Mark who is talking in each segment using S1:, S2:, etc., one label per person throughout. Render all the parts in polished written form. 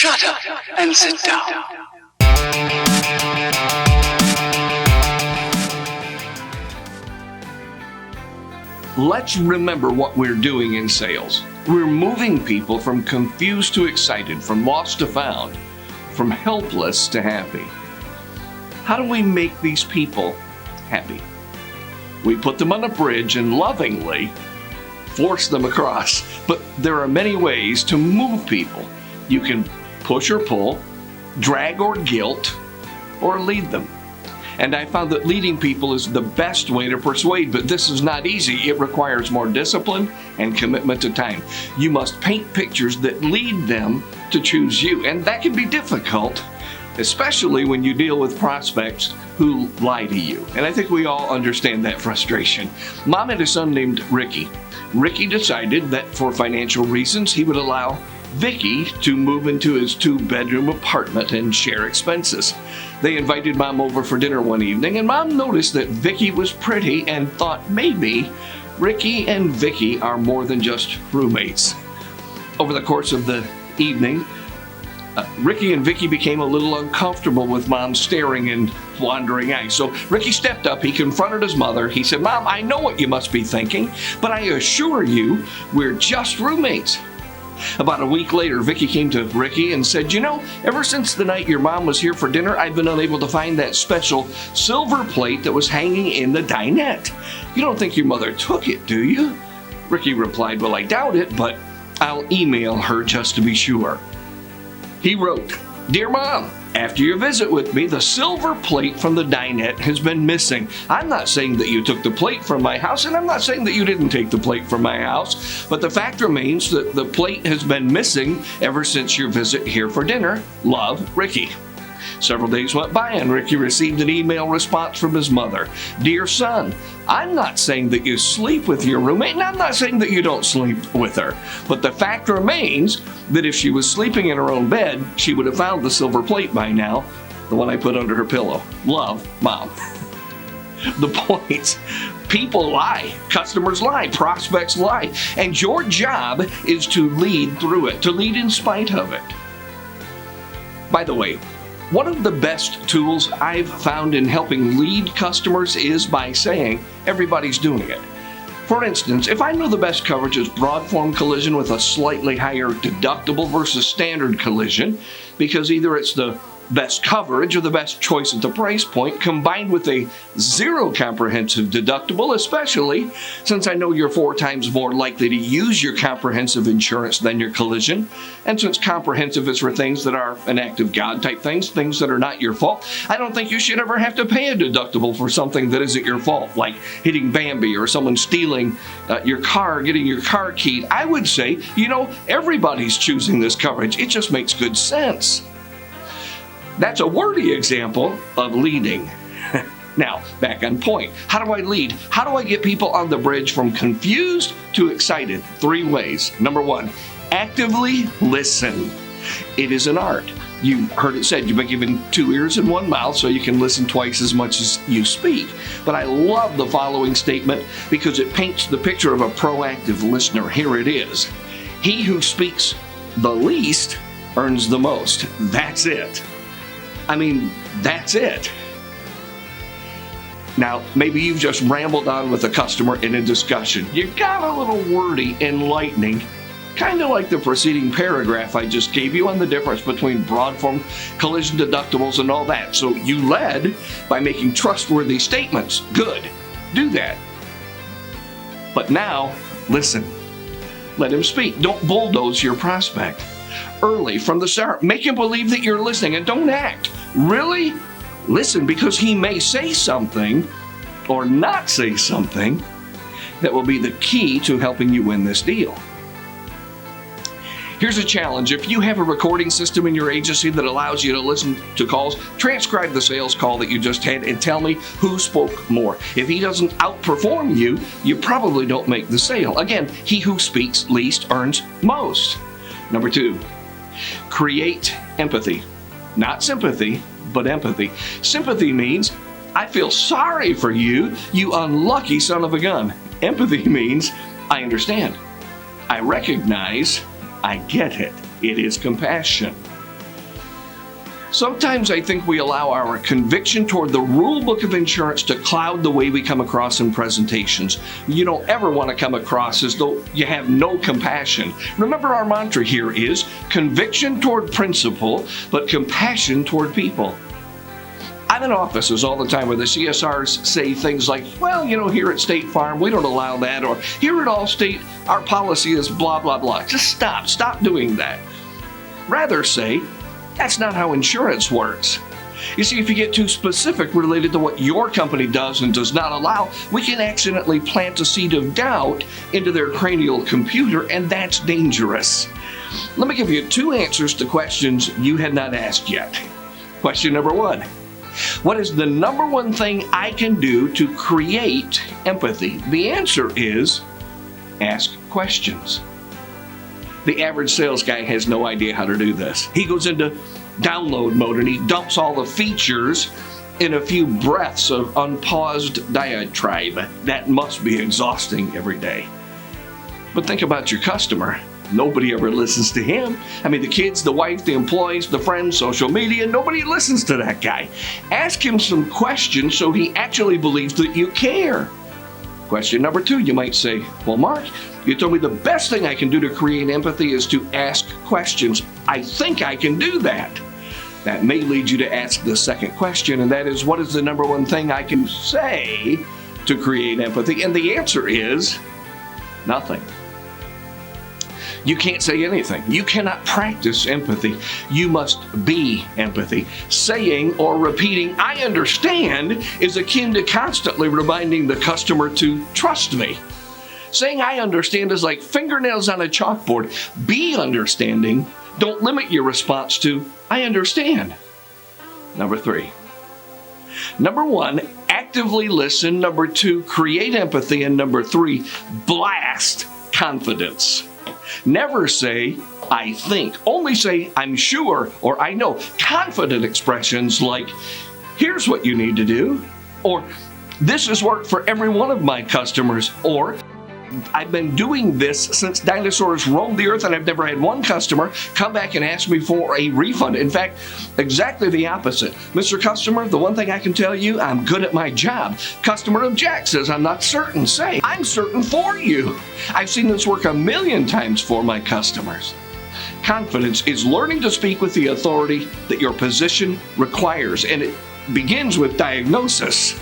S1: Shut up and sit down.
S2: Let's remember what we're doing in sales. We're moving people from confused to excited, from lost to found, from helpless to happy. How do we make these people happy? We put them on a bridge and lovingly force them across. But there are many ways to move people. You can push or pull, drag or guilt, or lead them. And I found that leading people is the best way to persuade, but this is not easy. It requires more discipline and commitment to time. You must paint pictures that lead them to choose you, and that can be difficult, especially when you deal with prospects who lie to you. And I think we all understand that frustration. Mom had a son named Ricky. Ricky decided that for financial reasons, he would allow Vicky to move into his 2-bedroom apartment and share expenses. They invited Mom over for dinner one evening, and Mom noticed that Vicky was pretty and thought maybe Ricky and Vicky are more than just roommates. Over the course of the evening, Ricky and Vicky became a little uncomfortable with Mom's staring and wandering eyes. So Ricky stepped up, he confronted his mother. He said, "Mom, I know what you must be thinking, but I assure you, we're just roommates." About a week later, Vicky came to Ricky and said, "You know, ever since the night your mom was here for dinner, I've been unable to find that special silver plate that was hanging in the dinette. You don't think your mother took it, do you?" Ricky replied, "Well, I doubt it, but I'll email her just to be sure." He wrote, "Dear Mom, after your visit with me, the silver plate from the dinette has been missing. I'm not saying that you took the plate from my house, and I'm not saying that you didn't take the plate from my house, but the fact remains that the plate has been missing ever since your visit here for dinner. Love, Ricky." Several days went by and Ricky received an email response from his mother. "Dear son, I'm not saying that you sleep with your roommate, and I'm not saying that you don't sleep with her. But the fact remains that if she was sleeping in her own bed, she would have found the silver plate by now, the one I put under her pillow. Love, Mom." The point: people lie, customers lie, prospects lie, and your job is to lead through it, to lead in spite of it. By the way, one of the best tools I've found in helping lead customers is by saying everybody's doing it. For instance, if I know the best coverage is broad form collision with a slightly higher deductible versus standard collision, because either it's the best coverage or the best choice at the price point, combined with a 0 comprehensive deductible, especially since I know you're 4 times more likely to use your comprehensive insurance than your collision, and since comprehensive is for things that are an act of God type things that are not your fault, I don't think you should ever have to pay a deductible for something that isn't your fault, like hitting Bambi or someone stealing your car, getting your car keyed. I would say, everybody's choosing this coverage. It just makes good sense. That's a wordy example of leading. Now, back on point. How do I lead? How do I get people on the bridge from confused to excited? 3 ways. Number 1, actively listen. It is an art. You heard it said, you've been given 2 ears and 1 mouth, so you can listen twice as much as you speak. But I love the following statement because it paints the picture of a proactive listener. Here it is. He who speaks the least earns the most. That's it. That's it. Now, maybe you've just rambled on with a customer in a discussion. You got a little wordy, enlightening, kind of like the preceding paragraph I just gave you on the difference between broad form collision deductibles and all that. So you led by making trustworthy statements. Good. Do that. But now, listen. Let him speak. Don't bulldoze your prospect. Early from the start, make him believe that you're listening and don't act. Really? Listen, because he may say something or not say something that will be the key to helping you win this deal. Here's a challenge. If you have a recording system in your agency that allows you to listen to calls, transcribe the sales call that you just had and tell me who spoke more. If he doesn't outperform you, you probably don't make the sale. Again, he who speaks least earns most. Number 2, create empathy. Not sympathy, but empathy. Sympathy means, I feel sorry for you, you unlucky son of a gun. Empathy means, I understand. I recognize. I get it. It is compassion. Sometimes I think we allow our conviction toward the rule book of insurance to cloud the way we come across in presentations. You don't ever want to come across as though you have no compassion. Remember, our mantra here is conviction toward principle, but compassion toward people. I'm in offices all the time where the CSRs say things like, well, here at State Farm, we don't allow that, or here at Allstate, our policy is blah, blah, blah. Just stop doing that. Rather say, that's not how insurance works. You see, if you get too specific related to what your company does and does not allow, we can accidentally plant a seed of doubt into their cranial computer, and that's dangerous. Let me give you 2 answers to questions you had not asked yet. Question number 1. What is the number one thing I can do to create empathy? The answer is ask questions. The average sales guy has no idea how to do this. He goes into download mode and he dumps all the features in a few breaths of unpaused diatribe. That must be exhausting every day. But think about your customer. Nobody ever listens to him. I mean, the kids, the wife, the employees, the friends, social media, nobody listens to that guy. Ask him some questions so he actually believes that you care. Question number 2, you might say, well, Mark, you told me the best thing I can do to create empathy is to ask questions. I think I can do that. That may lead you to ask the second question, and that is, what is the number one thing I can say to create empathy? And the answer is nothing. You can't say anything. You cannot practice empathy. You must be empathy. Saying or repeating, I understand, is akin to constantly reminding the customer to trust me. Saying I understand is like fingernails on a chalkboard. Be understanding. Don't limit your response to I understand. Number 3. Number 1, actively listen. Number 2, create empathy. And number 3, blast confidence. Never say, I think. Only say, I'm sure, or I know. Confident expressions like, here's what you need to do, or this has worked for every one of my customers, or I've been doing this since dinosaurs roamed the earth and I've never had one customer come back and ask me for a refund. In fact, exactly the opposite. Mr. Customer, the one thing I can tell you, I'm good at my job. Customer objects, says I'm not certain. Say, I'm certain for you. I've seen this work 1,000,000 times for my customers. Confidence is learning to speak with the authority that your position requires, and it begins with diagnosis.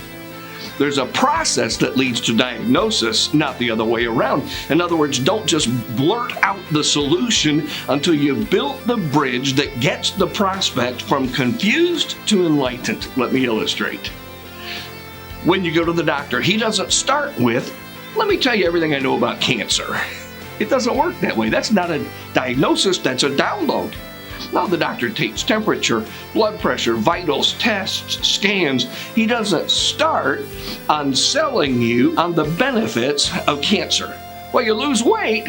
S2: There's a process that leads to diagnosis, not the other way around. In other words, don't just blurt out the solution until you've built the bridge that gets the prospect from confused to enlightened. Let me illustrate. When you go to the doctor, he doesn't start with, let me tell you everything I know about cancer. It doesn't work that way. That's not a diagnosis, that's a download. Now the doctor takes temperature, blood pressure, vitals, tests, scans. He doesn't start on selling you on the benefits of cancer. Well, you lose weight.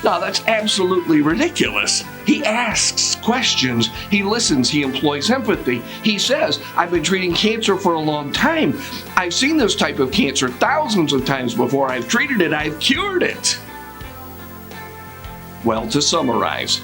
S2: No, that's absolutely ridiculous. He asks questions. He listens. He employs empathy. He says, I've been treating cancer for a long time. I've seen this type of cancer thousands of times before. I've treated it. I've cured it. Well, to summarize,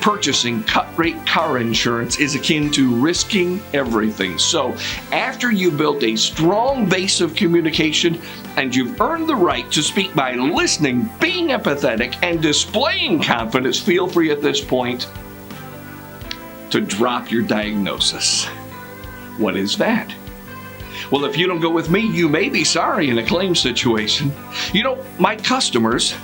S2: purchasing cut-rate car insurance is akin to risking everything. So, after you've built a strong base of communication and you've earned the right to speak by listening, being empathetic, and displaying confidence, feel free at this point to drop your diagnosis. What is that? Well, if you don't go with me, you may be sorry in a claim situation. My customers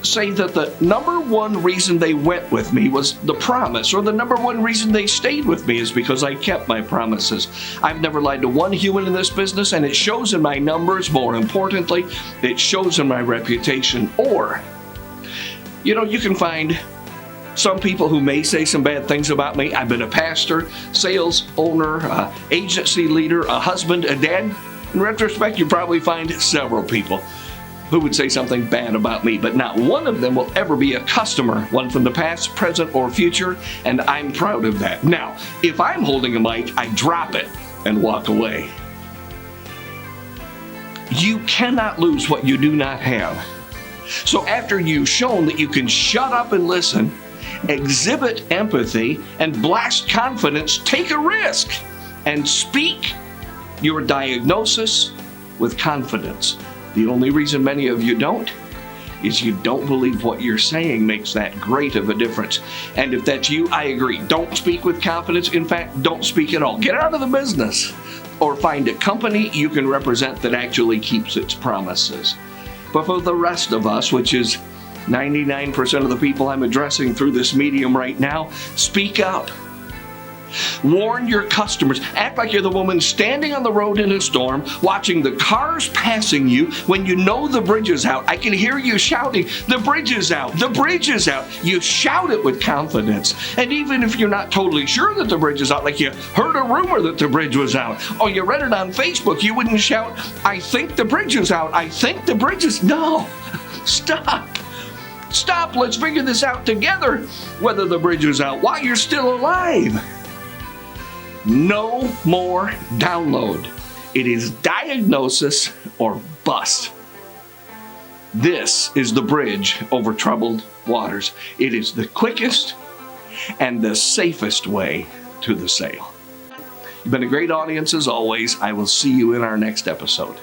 S2: say that the number one reason they went with me was the promise, or the number one reason they stayed with me is because I kept my promises. I've never lied to one human in this business, and it shows in my numbers. More importantly, it shows in my reputation. Or, you can find some people who may say some bad things about me. I've been a pastor, sales owner, agency leader, a husband, a dad. In retrospect, you probably find several people who would say something bad about me, but not one of them will ever be a customer, one from the past, present, or future, and I'm proud of that. Now, if I'm holding a mic, I drop it and walk away. You cannot lose what you do not have. So after you've shown that you can shut up and listen, exhibit empathy, and blast confidence. Take a risk and speak your diagnosis with confidence. The only reason many of you don't is you don't believe what you're saying makes that great of a difference. And if that's you, I agree. Don't speak with confidence. In fact, don't speak at all. Get out of the business or find a company you can represent that actually keeps its promises. But for the rest of us, which is 99% of the people I'm addressing through this medium right now, speak up. Warn your customers. Act like you're the woman standing on the road in a storm, watching the cars passing you when you know the bridge is out. I can hear you shouting, "The bridge is out! The bridge is out!" You shout it with confidence. And even if you're not totally sure that the bridge is out, like you heard a rumor that the bridge was out, or you read it on Facebook, you wouldn't shout, "I think the bridge is out. I think the bridge is..." No! Stop! Stop! Let's figure this out together, whether the bridge is out while you're still alive. No more download. It is diagnosis or bust. This is the bridge over troubled waters. It is the quickest and the safest way to the sale. You've been a great audience as always. I will see you in our next episode.